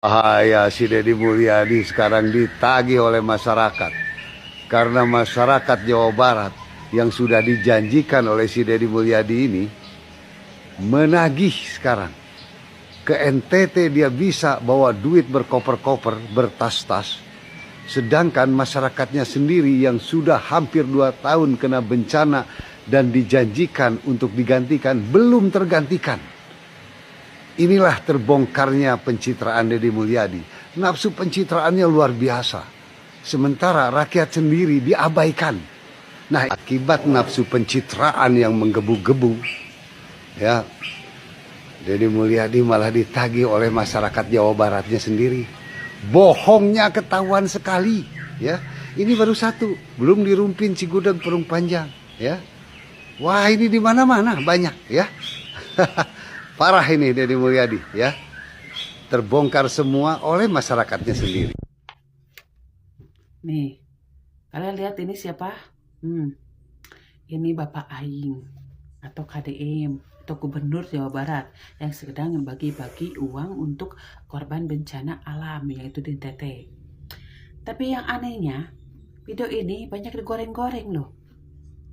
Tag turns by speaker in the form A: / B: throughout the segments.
A: Bahaya si Deddy Mulyadi sekarang ditagih oleh masyarakat. Karena masyarakat Jawa Barat yang sudah dijanjikan oleh si Deddy Mulyadi ini menagih sekarang. Ke NTT dia bisa bawa duit berkoper-koper, bertas-tas. Sedangkan masyarakatnya sendiri yang sudah hampir 2 tahun kena bencana dan dijanjikan untuk digantikan belum tergantikan. Inilah terbongkarnya pencitraan Deddy Mulyadi. Nafsu pencitraannya luar biasa. Sementara rakyat sendiri diabaikan. Nah, akibat nafsu pencitraan yang menggebu-gebu, ya, Deddy Mulyadi malah ditagih oleh masyarakat Jawa Baratnya sendiri. Bohongnya ketahuan sekali, ya. Ini baru satu, belum dirumpin Cigudeg Perung Panjang, ya. Wah, ini di mana-mana banyak, ya. Parah ini Deddy Mulyadi, ya. Terbongkar semua oleh masyarakatnya sendiri.
B: Nih, kalian lihat ini siapa? Ini Bapak Aing atau KDM atau Gubernur Jawa Barat yang sedang membagi-bagi uang untuk korban bencana alam yaitu di NTT. Tapi yang anehnya, video ini banyak digoreng-goreng loh.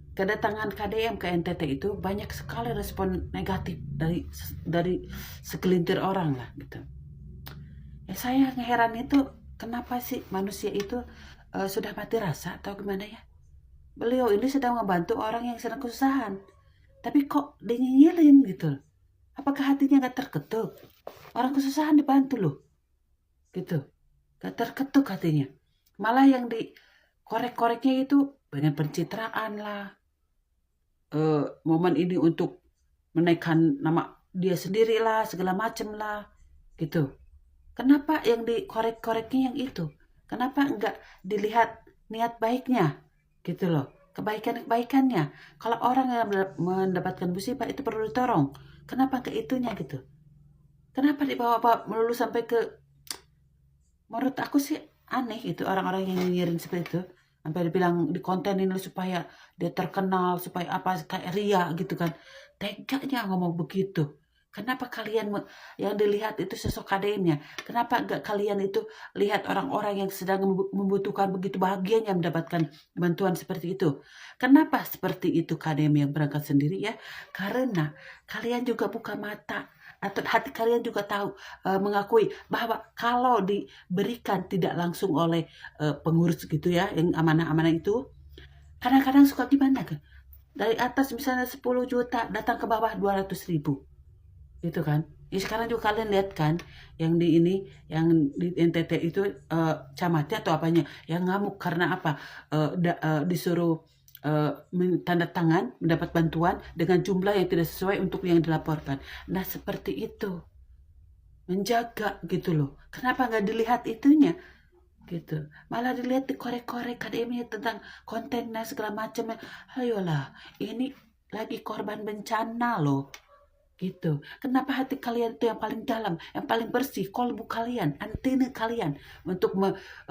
B: Kedatangan KDM ke NTT itu banyak sekali respon negatif dari segelintir orang lah gitu. Ya saya heran itu kenapa sih manusia itu sudah mati rasa atau gimana ya? Beliau ini sedang membantu orang yang sedang kesusahan, tapi kok dinyilin gitu? Apakah hatinya gak terketuk? Orang kesusahan dibantu loh, gitu. Gak terketuk hatinya. Malah yang dikorek-koreknya itu banyak pencitraan lah. Momen ini untuk menaikkan nama dia sendiri lah, segala macem lah, gitu. Kenapa yang dikorek-koreknya yang itu? Kenapa enggak dilihat niat baiknya? Gitu loh, kebaikan-kebaikannya. Kalau orang yang mendapatkan musibah itu perlu ditolong. Kenapa ke itunya gitu? Kenapa dibawa-bawa melulu sampai ke... Menurut aku sih aneh itu orang-orang yang nyinyirin seperti itu. Sampai dibilang dikontenin supaya dia terkenal, supaya apa, kayak ria gitu kan. Teganya ngomong begitu. Kenapa kalian yang dilihat itu sosok KDM-nya? Kenapa enggak kalian itu lihat orang-orang yang sedang membutuhkan begitu bahagianya mendapatkan bantuan seperti itu? Kenapa seperti itu KDM yang berangkat sendiri ya? Karena kalian juga buka mata atau hati kalian juga tahu mengakui bahwa kalau diberikan tidak langsung oleh pengurus gitu ya, yang amanah-amanah itu, kadang-kadang suka gimana kan? Dari atas misalnya 10 juta datang ke bawah 200.000. Gitu kan. Ya sekarang juga kalian lihat kan yang di ini, yang di NTT itu camatnya atau apanya yang ngamuk karena apa? Disuruh tanda tangan mendapat bantuan dengan jumlah yang tidak sesuai untuk yang dilaporkan. Nah seperti itu, menjaga gitu loh. Kenapa nggak dilihat itunya gitu, malah dilihat dikorek-korek KDM tentang kontennya segala macam. Ayolah, ini lagi korban bencana loh gitu. Kenapa hati kalian itu yang paling dalam, yang paling bersih, kolbu kalian, antena kalian untuk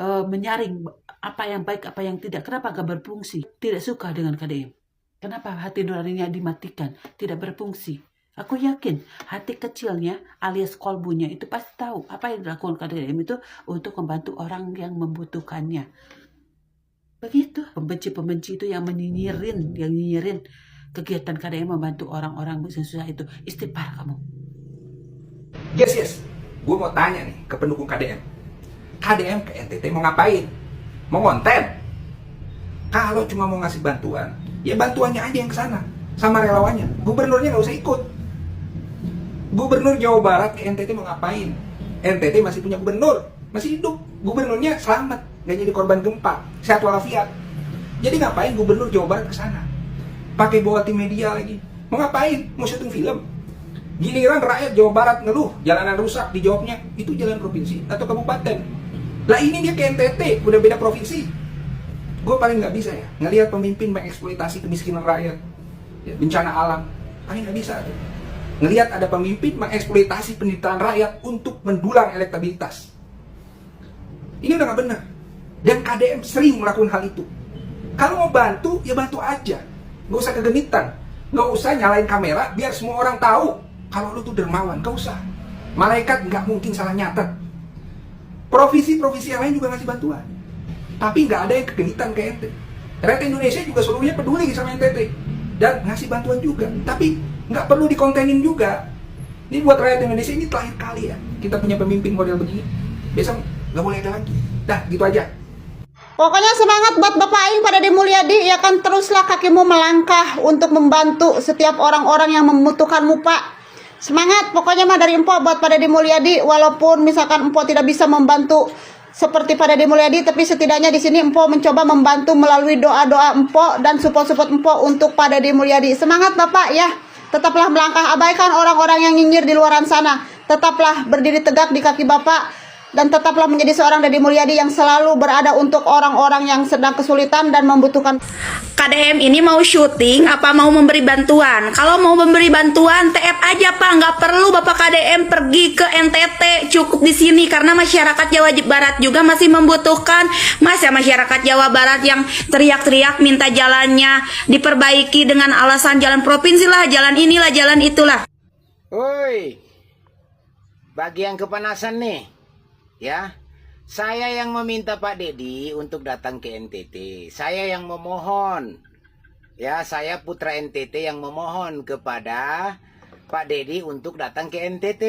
B: menyaring apa yang baik, apa yang tidak. Kenapa gak berfungsi? Tidak suka dengan KDM. Kenapa hati nuraninya dimatikan, tidak berfungsi? Aku yakin hati kecilnya alias kolbunya itu pasti tahu apa yang dilakukan KDM itu untuk membantu orang yang membutuhkannya. Begitu, pembenci-pembenci itu yang nyinyirin kegiatan KDM membantu orang-orang yang susah itu. Istighfar kamu.
C: Yes. Gue mau tanya nih ke pendukung KDM. KDM ke NTT mau ngapain? Mau konten? Kalau cuma mau ngasih bantuan, ya bantuannya aja yang kesana sama relawannya. Gubernurnya nggak usah ikut. Gubernur Jawa Barat ke NTT mau ngapain? NTT masih punya gubernur, masih hidup. Gubernurnya selamat, nggak jadi korban gempa, sehat walafiat. Jadi ngapain gubernur Jawa Barat kesana? Pakai bawa tim media lagi. Mau ngapain? Mau syuting film? Giliran rakyat Jawa Barat ngeluh, jalanan rusak, dijawabnya itu jalan provinsi atau kabupaten. Lah ini dia ke NTT, udah beda provinsi. Gue paling nggak bisa ya ngelihat pemimpin mengeksploitasi kemiskinan rakyat, ya, bencana alam. Paling nggak bisa tuh ngelihat ada pemimpin mengeksploitasi penderitaan rakyat untuk mendulang elektabilitas. Ini udah nggak benar. Dan KDM sering melakukan hal itu. Kalau mau bantu, ya bantu aja. Gak usah kegenitan, gak usah nyalain kamera biar semua orang tahu kalau lu tuh dermawan. Gak usah. Malaikat gak mungkin salah nyatet. Provinsi-provinsi yang lain juga ngasih bantuan. Tapi nggak ada yang kegenitan ke ente. Rakyat Indonesia juga seluruhnya peduli sama NTT. Dan ngasih bantuan juga. Tapi nggak perlu dikontenin juga. Ini buat rakyat Indonesia ini terakhir kali ya kita punya pemimpin model begini. Besok nggak boleh ada lagi. Dah, gitu aja.
D: Pokoknya semangat buat Bapak Aing pada Deddy Mulyadi, ya kan, teruslah kakimu melangkah untuk membantu setiap orang-orang yang membutuhkanmu, Pak. Semangat, pokoknya mah dari Empo buat pada Deddy Mulyadi, walaupun misalkan Empo tidak bisa membantu seperti pada Deddy Mulyadi, tapi setidaknya di sini Empo mencoba membantu melalui doa-doa Empo dan support-support Empo untuk pada Deddy Mulyadi. Semangat Bapak ya. Tetaplah melangkah, abaikan orang-orang yang nyinyir di luaran sana. Tetaplah berdiri tegak di kaki Bapak dan tetaplah menjadi seorang Deddy Mulyadi yang selalu berada untuk orang-orang yang sedang kesulitan dan membutuhkan.
E: KDM ini mau syuting apa mau memberi bantuan? Kalau mau memberi bantuan, TF aja Pak, nggak perlu Bapak KDM pergi ke NTT, cukup di sini karena masyarakat Jawa Barat juga masih membutuhkan. Masa masyarakat Jawa Barat yang teriak-teriak minta jalannya diperbaiki dengan alasan jalan provinsi lah, jalan inilah, jalan itulah.
F: Woi, bagi yang kepanasan nih, ya, saya yang meminta Pak Deddy untuk datang ke NTT. Saya yang memohon, ya, saya putra NTT yang memohon kepada Pak Deddy untuk datang ke NTT,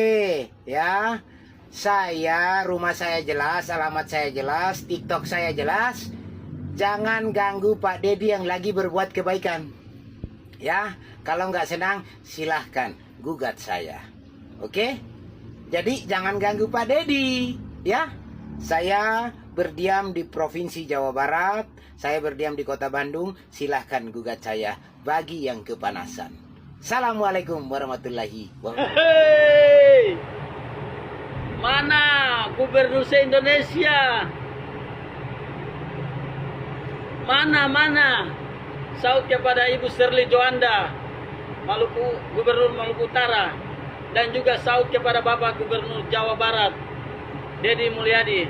F: ya. Saya, rumah saya jelas, alamat saya jelas, TikTok saya jelas. Jangan ganggu Pak Deddy yang lagi berbuat kebaikan, ya. Kalau nggak senang, silahkan gugat saya, oke? Jadi jangan ganggu Pak Deddy, ya. Saya berdiam di Provinsi Jawa Barat, saya berdiam di Kota Bandung, silahkan gugat saya bagi yang kepanasan. Assalamualaikum warahmatullahi wabarakatuh.
G: Hei, mana Gubernur se-Indonesia? Mana? Saut kepada Ibu Shirley Joanda, Gubernur Maluku Utara, dan juga saut kepada Bapak Gubernur Jawa Barat, Deddy Mulyadi.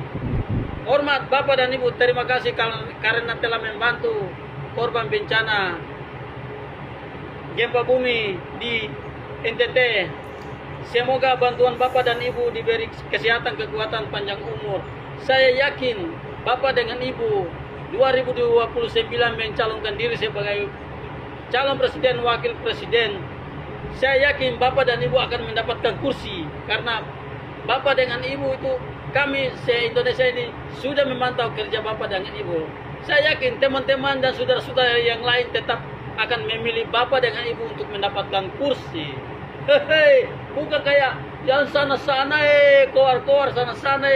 G: Hormat Bapak dan Ibu, terima kasih karena telah membantu korban bencana gempa bumi di NTT. Semoga bantuan Bapak dan Ibu diberi kesehatan, kekuatan, panjang umur. Saya yakin Bapak dengan Ibu 2029 mencalonkan diri sebagai calon presiden, wakil presiden. Saya yakin Bapak dan Ibu akan mendapatkan kursi karena Bapak dengan Ibu itu, kami se-Indonesia ini sudah memantau kerja Bapak dengan Ibu. Saya yakin teman-teman dan saudara-saudara yang lain tetap akan memilih Bapak dengan Ibu untuk mendapatkan kursi. Hehehe, bukan kayak yang sana-sana keluar-keluar sana-sana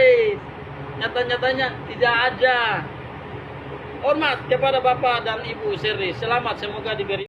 G: nyata-nyatanya tidak ada. Hormat kepada Bapak dan Ibu Shirley. Selamat, semoga diberi